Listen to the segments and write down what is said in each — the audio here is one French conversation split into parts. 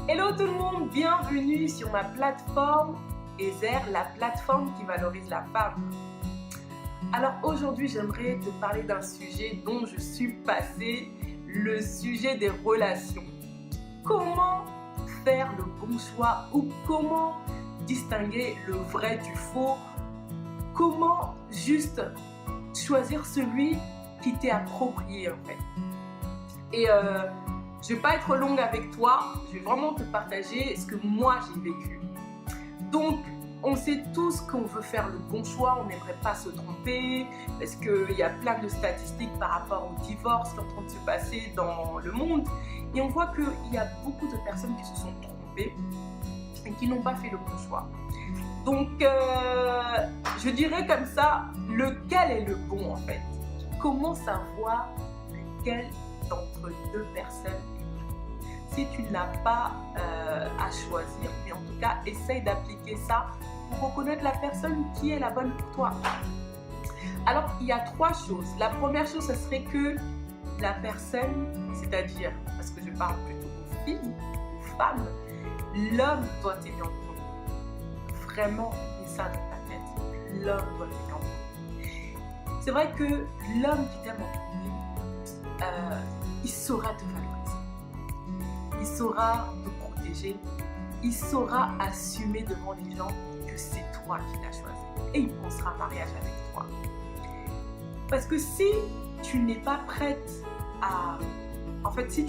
Hello tout le monde, bienvenue sur ma plateforme Ezer, la plateforme qui valorise la femme. Alors aujourd'hui, j'aimerais te parler d'un sujet dont je suis passée, le sujet des relations. Comment faire le bon choix ou comment distinguer le vrai du faux? Comment juste choisir celui qui t'est approprié en fait? Et je ne vais pas être longue avec toi, je vais vraiment te partager ce que moi j'ai vécu. Donc, on sait tous qu'on veut faire le bon choix, on n'aimerait pas se tromper, parce qu'il y a plein de statistiques par rapport au divorce qui est en train de se passer dans le monde. Et on voit qu'il y a beaucoup de personnes qui se sont trompées et qui n'ont pas fait le bon choix. Donc, je dirais comme ça, lequel est le bon en fait? Comment savoir lequel d'entre deux personnes est bon? Si tu n'as pas à choisir, mais en tout cas, essaye d'appliquer ça pour reconnaître la personne qui est la bonne pour toi. Alors, il y a trois choses. La première chose, ce serait que la personne, c'est-à-dire, parce que je parle plutôt aux filles, aux femmes, l'homme doit t'aimer en premier. Vraiment, mets ça dans ta tête. L'homme doit t'aimer en premier. C'est vrai que l'homme qui t'aime en premier, il saura te valoriser. Il saura te protéger. Il saura assumer devant les gens que c'est toi qui l'as choisi. Et il pensera mariage avec toi. Parce que si tu n'es pas prête à... En fait, s'il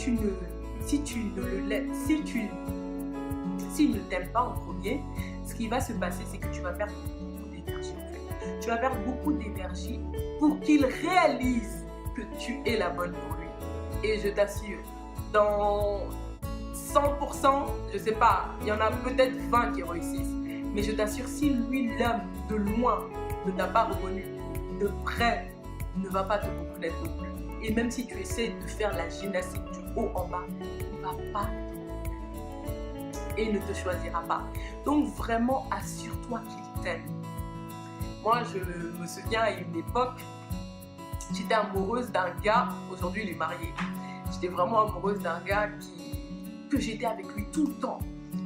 ne t'aime pas en premier, ce qui va se passer, c'est que tu vas perdre beaucoup d'énergie. En fait. Tu vas perdre beaucoup d'énergie pour qu'il réalise que tu es la bonne pour lui. Et je t'assure, dans 100%, je sais pas, il y en a peut-être 20 qui réussissent. Mais je t'assure, si lui, l'homme, de loin, ne t'a pas reconnu, de près, ne va pas te reconnaître non plus. Et même si tu essaies de faire la gymnastique du haut en bas, il ne va pas te reconnaître. Et il ne te choisira pas. Donc vraiment, assure-toi qu'il t'aime. Moi, je me souviens à une époque, j'étais amoureuse d'un gars, aujourd'hui il est marié. J'étais vraiment amoureuse d'un gars que j'étais avec lui tout le temps.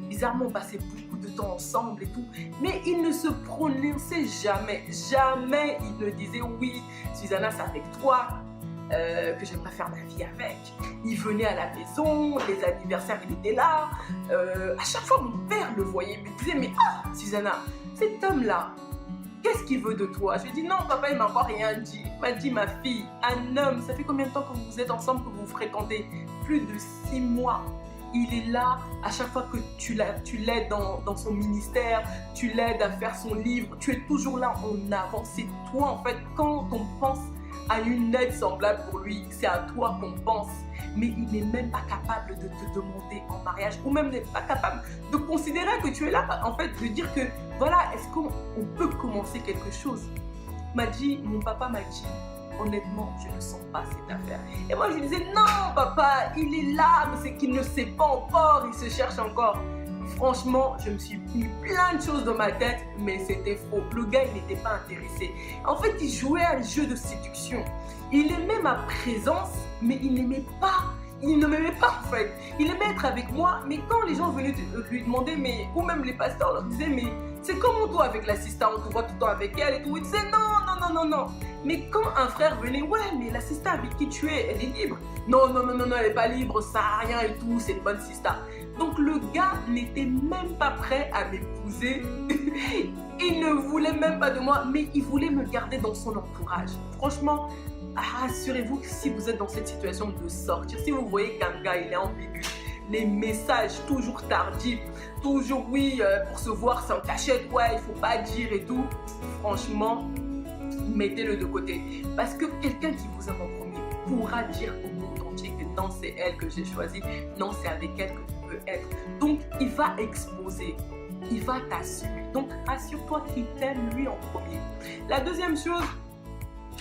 Bizarrement, on passait beaucoup de temps ensemble et tout. Mais il ne se prononçait jamais. Jamais il ne disait oui, Susanna, c'est avec toi que j'aimerais faire ma vie avec. Il venait à la maison, les anniversaires, il était là. À chaque fois, mon père le voyait, il me disait, mais Susanna, cet homme-là, qu'est-ce qu'il veut de toi? Je lui ai dit, non, papa, il m'a encore rien dit. Il m'a dit, ma fille, un homme, ça fait combien de temps que vous êtes ensemble, que vous vous fréquentez? Plus de 6 mois. Il est là à chaque fois que tu l'aides dans son ministère, tu l'aides à faire son livre, tu es toujours là en avant. C'est toi, en fait, quand on pense à une aide semblable pour lui, c'est à toi qu'on pense. Mais il n'est même pas capable de te demander en mariage, ou même n'est pas capable de considérer que tu es là, en fait, de dire que, voilà, est-ce qu'on peut commencer quelque chose? Mon papa m'a dit, honnêtement, je ne sens pas cette affaire. Et moi, je lui disais, non, papa, il est là, mais c'est qu'il ne sait pas encore, il se cherche encore. Franchement, je me suis mis plein de choses dans ma tête, mais c'était faux. Le gars, il n'était pas intéressé. En fait, il jouait à un jeu de séduction. Il aimait ma présence, mais il n'aimait pas. Il ne m'aimait pas en fait. Il aimait être avec moi, mais quand les gens venaient lui demander, ou même les pasteurs leur disaient, mais c'est comment toi avec l'assistant, on te voit tout le temps avec elle et tout. Il disait non. Mais quand un frère venait, ouais, mais l'assistant avec qui tu es, elle est libre. Non, elle n'est pas libre, ça n'a rien et tout, c'est une bonne sista. Donc le gars n'était même pas prêt à m'épouser. Il ne voulait même pas de moi, mais il voulait me garder dans son entourage. Franchement, rassurez-vous que si vous êtes dans cette situation de sortir, si vous voyez qu'un gars il est ambigu, les messages toujours tardifs, toujours oui, pour se voir sans cachette, ouais, il faut pas dire et tout, franchement, mettez-le de côté. Parce que quelqu'un qui vous aime en premier pourra dire au monde entier que non, c'est elle que j'ai choisie, non, c'est avec elle que tu veux être. Donc, il va exposer, il va t'assumer. Donc, assure-toi qu'il t'aime lui en premier. La deuxième chose,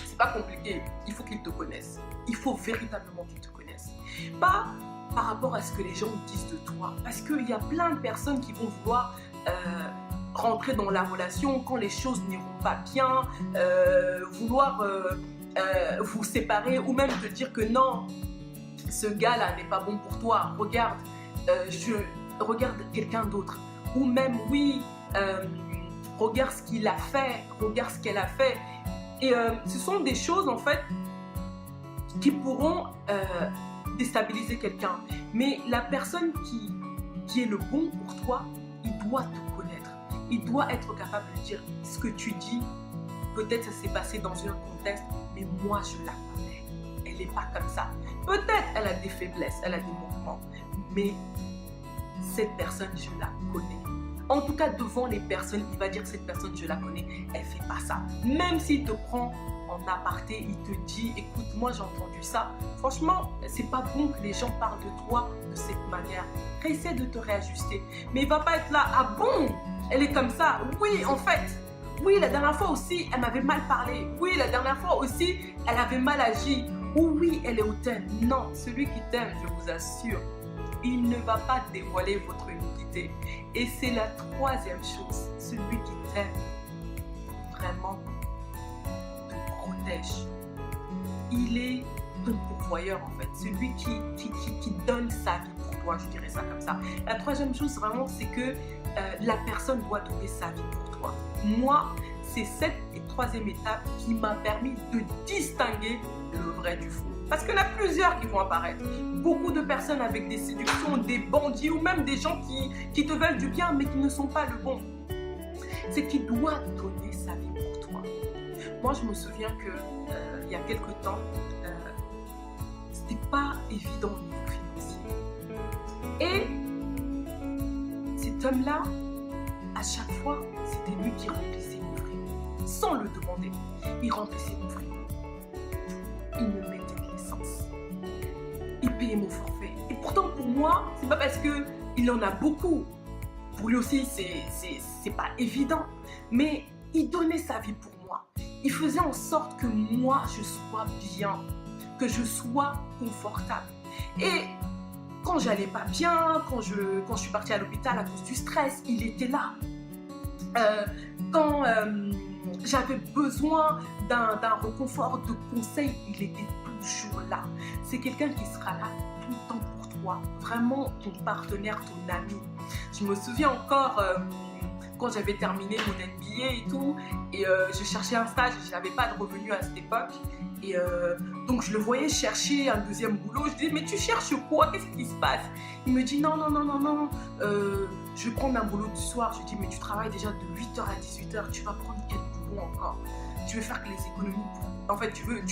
c'est pas compliqué, il faut qu'il te connaisse. Il faut véritablement qu'il te connaisse. Pas par rapport à ce que les gens disent de toi. Parce qu'il y a plein de personnes qui vont vouloir rentrer dans la relation quand les choses n'iront pas bien, vouloir vous séparer ou même te dire que non, ce gars-là n'est pas bon pour toi. Regarde, regarde quelqu'un d'autre. Ou même, oui, regarde ce qu'il a fait, regarde ce qu'elle a fait. Et ce sont des choses, en fait, qui pourront déstabiliser quelqu'un. Mais la personne qui est le bon pour toi, il doit te connaître. Il doit être capable de dire ce que tu dis. Peut-être ça s'est passé dans un contexte, mais moi, je la connais. Elle n'est pas comme ça. Peut-être elle a des faiblesses, elle a des mouvements, mais cette personne, je la connais. En tout cas, devant les personnes, il va dire cette personne, je la connais, elle ne fait pas ça. Même s'il te prend en aparté, il te dit, écoute, moi j'ai entendu ça. Franchement, c'est pas bon que les gens parlent de toi de cette manière. Essaie de te réajuster. Mais il va pas être là, ah bon, elle est comme ça. Oui, en fait, oui, la dernière fois aussi, elle m'avait mal parlé. Oui, la dernière fois aussi, elle avait mal agi. Ou oui, elle est hautaine. Non, celui qui t'aime, je vous assure, il ne va pas dévoiler votre nudité. Et c'est la troisième chose, celui qui t'aime vraiment te protège. Il est ton pourvoyeur en fait, celui qui donne sa vie pour toi, je dirais ça comme ça. La troisième chose vraiment, c'est que la personne doit donner sa vie pour toi. Moi, c'est cette troisième étape qui m'a permis de distinguer le vrai du faux. Parce qu'il y en a plusieurs qui vont apparaître. Beaucoup de personnes avec des séductions, des bandits ou même des gens qui te veulent du bien mais qui ne sont pas le bon. C'est qu'il doit donner sa vie pour toi. Moi, je me souviens que il y a quelque temps, c'était pas évident au niveau financier. Et cet homme-là, à chaque fois, c'était lui qui remplissait mon frigo. Sans le demander, il remplissait mon frigo. Il me mettait de l'essence. Il payait mon forfait. Et pourtant, pour moi, c'est pas parce qu'il en a beaucoup. Pour lui aussi, c'est pas évident. Mais il donnait sa vie pour moi. Il faisait en sorte que moi, je sois bien. Que je sois confortable. Et quand j'allais pas bien, quand je suis partie à l'hôpital à cause du stress, il était là. Quand j'avais besoin d'un reconfort, de conseils, il était toujours là. C'est quelqu'un qui sera là tout le temps pour toi. Vraiment ton partenaire, ton ami. Je me souviens encore quand j'avais terminé mon MBA et tout, et je cherchais un stage et je n'avais pas de revenus à cette époque. Et donc je le voyais chercher un deuxième boulot. Je disais, mais tu cherches quoi? Qu'est-ce qui se passe? Il me dit, non, je vais prendre un boulot du soir. Je lui dis, mais tu travailles déjà de 8h à 18h, tu vas prendre quel boulot encore? Tu veux faire que les économies pour... En fait, tu veux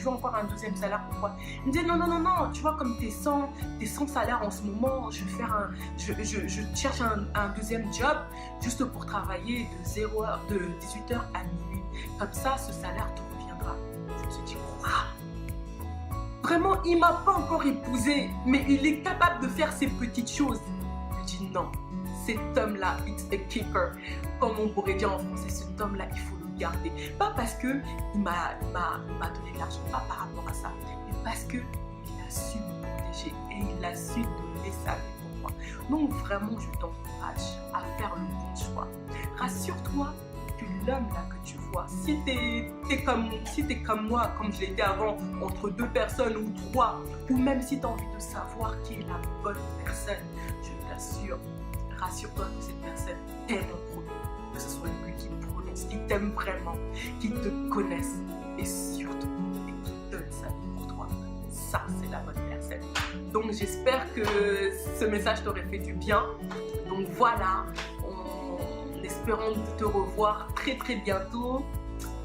encore un deuxième salaire, pourquoi? Il me dit, non, tu vois, comme t'es sans salaire en ce moment, je cherche un deuxième job juste pour travailler de 18h à minuit. Comme ça, ce salaire te reviendra. Je me suis dit, waouh! Vraiment, il ne m'a pas encore épousée, mais il est capable de faire ces petites choses. Je me dis, non, cet homme-là, it's a kicker. Comme on pourrait dire en français, cet homme-là, il faut le garder. Pas parce qu'il m'a donné de l'argent, pas par rapport à ça, mais parce qu'il a su me protéger et il a su donner sa vie pour moi. Donc vraiment, je t'encourage à faire le bon choix. Rassure-toi que l'homme là que tu vois, si t'es comme moi, comme je l'étais avant, entre deux personnes ou trois, ou même si tu as envie de savoir qui est la bonne personne, je t'assure, rassure-toi que cette personne t'aime en premier, que ce soit lui qui te prononce, qui t'aime vraiment, qui te connaisse et surtout qui donne sa vie pour toi. Ça, c'est la bonne personne. Donc j'espère que ce message t'aurait fait du bien. Donc voilà, en espérant te revoir très bientôt.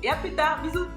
Et à plus tard, bisous!